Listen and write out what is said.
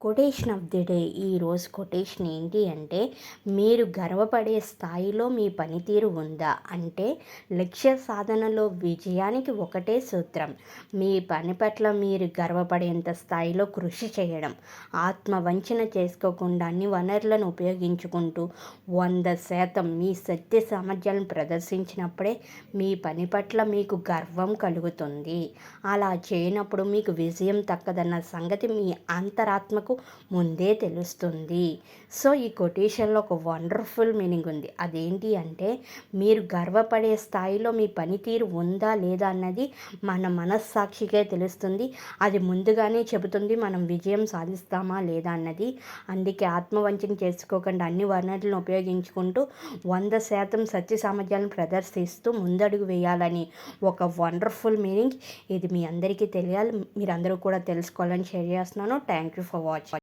Quotation of the day. ఈరోజు quotation ఏంటి అంటే, మీరు గర్వపడే స్థాయిలో మీ పనితీరు ఉందా? అంటే లక్ష్య సాధనలో విజయానికి ఒకటే సూత్రం. మీ పని పట్ల మీరు గర్వపడేంత స్థాయిలో కృషి చేయడం. ఆత్మవంచన చేసుకోకుండా అన్ని వనరులను ఉపయోగించుకుంటూ 100% మీ శక్తి సామర్థ్యాలను ప్రదర్శించినప్పుడే మీ పని పట్ల మీకు గర్వం కలుగుతుంది. అలా చేయనప్పుడు మీకు విజయం దక్కదన్న సంగతి మీ అంతరాత్మకు ముందే తెలుస్తుంది. సో ఈ కొటేషన్లో ఒక వండర్ఫుల్ మీనింగ్ ఉంది. అదేంటి అంటే, మీరు గర్వపడే స్థాయిలో మీ పనితీరు ఉందా లేదా అన్నది మన మనస్సాక్షికే తెలుస్తుంది. అది ముందుగానే చెబుతుంది మనం విజయం సాధిస్తామా లేదా అన్నది. అందుకే ఆత్మవంచన చేసుకోకుండా అన్ని వనరులను ఉపయోగించుకుంటూ 100% సత్య సామర్థ్యాలను ప్రదర్శిస్తూ ముందడుగు వేయాలని ఒక వండర్ఫుల్ మీనింగ్. ఇది మీ అందరికీ తెలియాలి. మీరందరూ కూడా తెలుసుకోవాలని షేర్ చేస్తున్నాను. Thank you for watching.